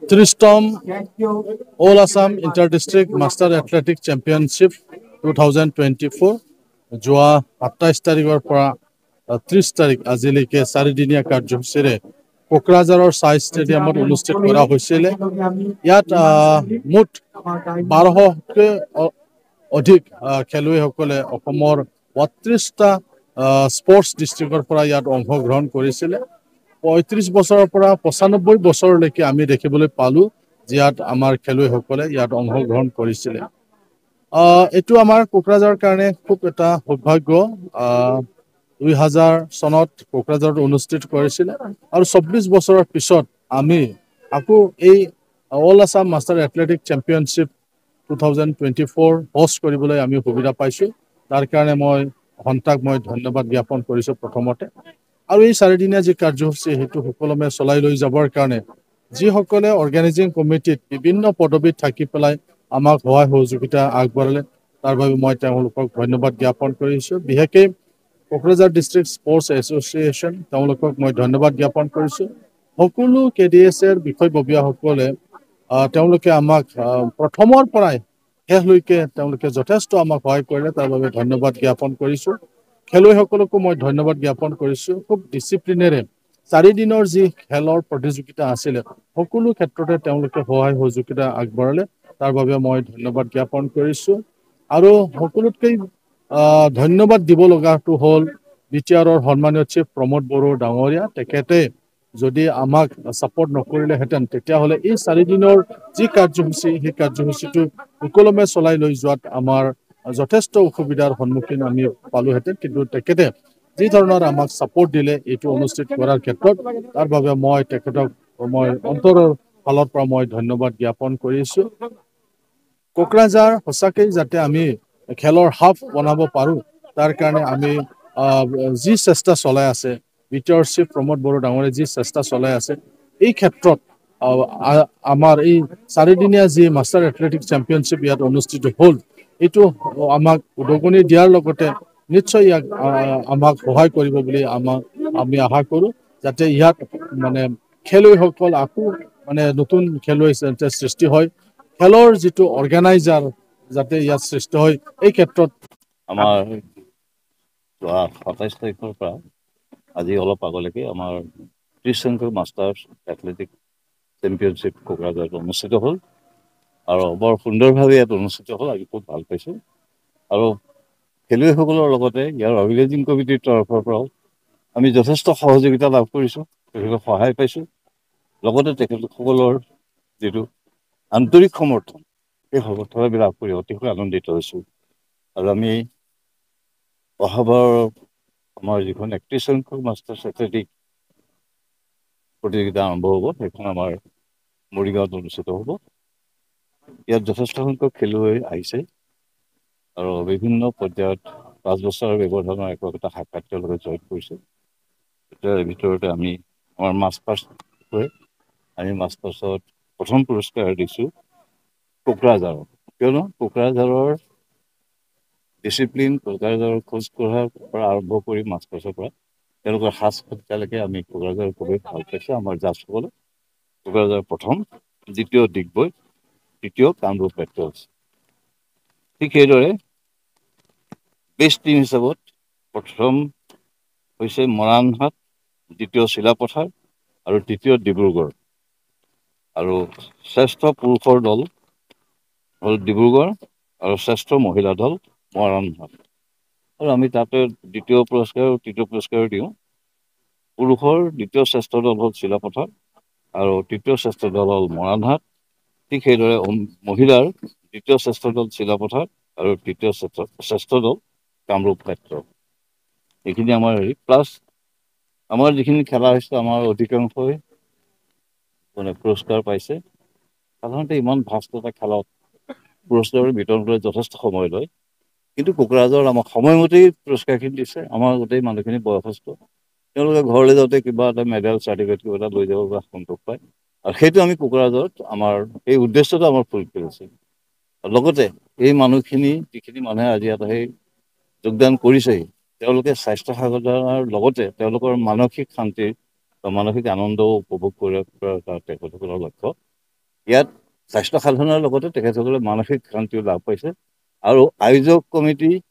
ত্ৰিশতম all Assam inter district master athletic championship 2024 যোৱা 27 তাৰিখৰ পৰা 30 তাৰিখ আজিলৈকে 4দিনীয়া কাৰ্যসূচীৰে কোকৰাঝাৰৰ চাই ষ্টেডিয়ামত অনুষ্ঠিত কৰা হৈছিল। ইয়াত মুঠ 1200তকৈ অধিক খেলুৱৈসকলে অসমৰ 32টা স্পৰ্টছ ডিষ্ট্ৰিক্টৰ পৰা ইয়াত অংশগ্ৰহণ কৰিছিলে। 35 বছৰৰ পৰা 95 বছৰলৈকে আমি দেখিবলৈ পালোঁ যে ইয়াত আমাৰ খেলুৱৈসকলে ইয়াত অংশগ্ৰহণ কৰিছিলে। এইটো আমাৰ কোকৰাঝাৰৰ কাৰণে খুব এটা সৌভাগ্য। 2000 চনত কোকৰাঝাৰত অনুষ্ঠিত কৰিছিলে আৰু 24 বছৰৰ পিছত আমি আকৌ এই all Assam master athletic championship 2024 host কৰিবলৈ আমি সুবিধা পাইছোঁ। তাৰ কাৰণে মই সন্তাক ধন্যবাদ জ্ঞাপন কৰিছোঁ প্ৰথমতে। আৰু এই 4দিনীয়া যি কাৰ্যসূচী সেইটো সুকলমে চলাই লৈ যাবৰ কাৰণে যিসকলে অৰ্গেনাইজিং কমিটিত বিভিন্ন পদবীত থাকি পেলাই আমাক সহায় সহযোগিতা আগবঢ়ালে তাৰ বাবে মই তেওঁলোকক ধন্যবাদ জ্ঞাপন কৰিছোঁ। বিশেষকৈ কোকৰাঝাৰ ডিষ্ট্ৰিক্ট স্পৰ্টছ এছ'চিয়েশ্যন তেওঁলোকক মই ধন্যবাদ জ্ঞাপন কৰিছোঁ। সকলো KDSৰ বিষয়ববীয়াসকলে তেওঁলোকে আমাক প্ৰথমৰ পৰাই শেষলৈকে তেওঁলোকে যথেষ্ট আমাক সহায় কৰিলে, তাৰ বাবে ধন্যবাদ জ্ঞাপন কৰিছোঁ। খেলুৱৈসকলকো মই ধন্যবাদ জ্ঞাপন কৰিছোঁ। খুব ডিচিপ্লিনেৰে 4 দিনৰ যি খেলৰ প্ৰতিযোগিতা আছিলে সকলো ক্ষেত্ৰতে তেওঁলোকে সহায় সহযোগিতা আগবঢ়ালে, তাৰ বাবে মই ধন্যবাদ জ্ঞাপন কৰিছোঁ। আৰু সকলোতকৈ ধন্যবাদ দিব লগাটো হ'ল BTRৰ সন্মানীয় চিফ প্ৰমোদ বড়ো ডাঙৰীয়া। তেখেতে যদি আমাক ছাপৰ্ট নকৰিলেহেঁতেন তেতিয়াহ'লে এই 4 দিনৰ যি কাৰ্যসূচী সেই কাৰ্যসূচীটো সুকলমে চলাই লৈ যোৱাত আমাৰ যথেষ্ট অসুবিধাৰ সন্মুখীন আমি পালোহেঁতেন। কিন্তু তেখেতে যি ধৰণৰ আমাক ছাপৰ্ট দিলে এইটো অনুষ্ঠিত কৰাৰ ক্ষেত্ৰত, তাৰ বাবে মই তেখেতক অন্তৰৰ ফালৰ পৰা মই ধন্যবাদ জ্ঞাপন কৰিছোঁ। কোকৰাঝাৰ সঁচাকৈ যাতে আমি খেলৰ হাব বনাব পাৰোঁ তাৰ কাৰণে আমি যি চেষ্টা চলাই আছে, BTR চিফ প্ৰমোদ বড়ো ডাঙৰীয়াই যি চেষ্টা চলাই আছে, এই ক্ষেত্ৰত আমাৰ এই 4দিনীয়া যি মাষ্টাৰ এথলেটিক চেম্পিয়নশ্বিপ ইয়াত অনুষ্ঠিত হ'ল, এইটো আমাক উদগনি দিয়াৰ লগতে নিশ্চয় ইয়াক আমাক সহায় কৰিব বুলি আমি আশা কৰোঁ, যাতে ইয়াত খেলুৱৈসকল আকৌ নতুন খেলুৱৈ সৃষ্টি হয়, খেলৰ যিটো অৰ্গেনাইজাৰ যাতে ইয়াত সৃষ্টি হয়। এই ক্ষেত্ৰত আমাৰ 27 তাৰিখৰ পৰা আজি অলপ আগলৈকে আমাৰ 30 সংখ্যক মাষ্টাৰ্ছ এথলেটিক চেম্পিয়নশ্বিপ কোকৰাঝাৰত অনুষ্ঠিত হ'ল আৰু বৰ সুন্দৰভাৱে ইয়াত অনুষ্ঠিত হ'ল। আমি খুব ভাল পাইছোঁ আৰু খেলুৱৈসকলৰ লগতে ইয়াৰ অৰ্গেনাইজিং কমিটিৰ তৰফৰ পৰাও আমি যথেষ্ট সহযোগিতা লাভ কৰিছোঁ, তেখেতক সহায় পাইছোঁ। লগতে তেখেতসকলৰ যিটো আন্তৰিক সমৰ্থন, এই সমৰ্থন আমি লাভ কৰি অতিশয় আনন্দিত হৈছোঁ। আৰু আমি অহাবাৰ আমাৰ যিখন 31 সংখ্যক মাষ্টাৰ্ছ এথলেটিক প্ৰতিযোগিতা আৰম্ভ হ'ব সেইখন আমাৰ মৰিগাঁৱত অনুষ্ঠিত হ'ব। ইয়াত যথেষ্ট সংখ্যক খেলুৱৈ আহিছে আৰু বিভিন্ন পৰ্যায়ত 5 বছৰৰ ব্যৱধানৰ একোটা শাখাত তেওঁলোকে জইন কৰিছে। তাৰ ভিতৰতে আমি আমাৰ মাষ্টাৰ্ছত প্ৰথম পুৰস্কাৰ দিছোঁ কোকৰাঝাৰক, কিয়নো কোকৰাঝাৰৰ ডিচিপ্লিন, কোকৰাঝাৰৰ খোজ কঢ়াৰ পৰা আৰম্ভ কৰি মাষ্টাৰ্ছৰ পৰা তেওঁলোকৰ সাজ সজ্জালৈকে আমি কোকৰাঝাৰ খুবেই ভাল পাইছোঁ। আমাৰ জাজসকলে কোকৰাঝাৰ প্ৰথম, দ্বিতীয় ডিগবৈ, তৃতীয় কামৰূপ পেট্ৰলছ। ঠিক সেইদৰে বেষ্ট টিম হিচাপত প্ৰথম হৈছে মৰাণহাট, দ্বিতীয় চিলাপথাৰ আৰু তৃতীয় ডিব্ৰুগড়। আৰু শ্ৰেষ্ঠ পুৰুষৰ দল হ'ল ডিব্ৰুগড় আৰু শ্ৰেষ্ঠ মহিলা দল মৰাণহাট। আৰু আমি তাতে দ্বিতীয় পুৰস্কাৰ আৰু তৃতীয় পুৰস্কাৰ দিওঁ। পুৰুষৰ দ্বিতীয় শ্ৰেষ্ঠ দল হ'ল চিলাপথাৰ আৰু তৃতীয় শ্ৰেষ্ঠ দল হ'ল মৰাণহাট। ঠিক সেইদৰে মহিলাৰ দ্বিতীয় শ্ৰেষ্ঠ দল চিলাপথাৰ আৰু তৃতীয় শ্ৰেষ্ঠ দল কামৰূপ মেট্ৰ'। এইখিনি আমাৰ প্লাছ আমাৰ যিখিনি খেলা হৈছে আমাৰ অধিকাংশই পুৰস্কাৰ পাইছে। সাধাৰণতে ইমান ভাষ্ট এটা খেলত পুৰস্কাৰৰ বিতৰণ কৰি যথেষ্ট সময় লয়, কিন্তু কোকৰাঝাৰত আমাক সময়মতেই পুৰস্কাৰখিনি দিছে। আমাৰ গোটেই মানুহখিনি বয়সস্থ, তেওঁলোকে ঘৰলৈ যাওঁতে কিবা এটা মেডেল চাৰ্টিফিকেট কিবা এটা লৈ যাব বা সন্তোষ পায়, আৰু সেইটো আমি কোকৰাঝাৰত আমাৰ এই উদ্দেশ্যটো আমাৰ ফুলফিল হৈছে। লগতে এই মানুহখিনি যিখিনি মানুহে আজি ইয়াত সেই যোগদান কৰিছেহি, তেওঁলোকে স্বাস্থ্য সাধনাৰ লগতে তেওঁলোকৰ মানসিক শান্তিৰ মানসিক আনন্দও উপভোগ কৰা তেখেতসকলৰ লক্ষ্য। ইয়াত স্বাস্থ্য সাধনাৰ লগতে তেখেতসকলে মানসিক শান্তিও লাভ পাইছে আৰু আয়োজক কমিটি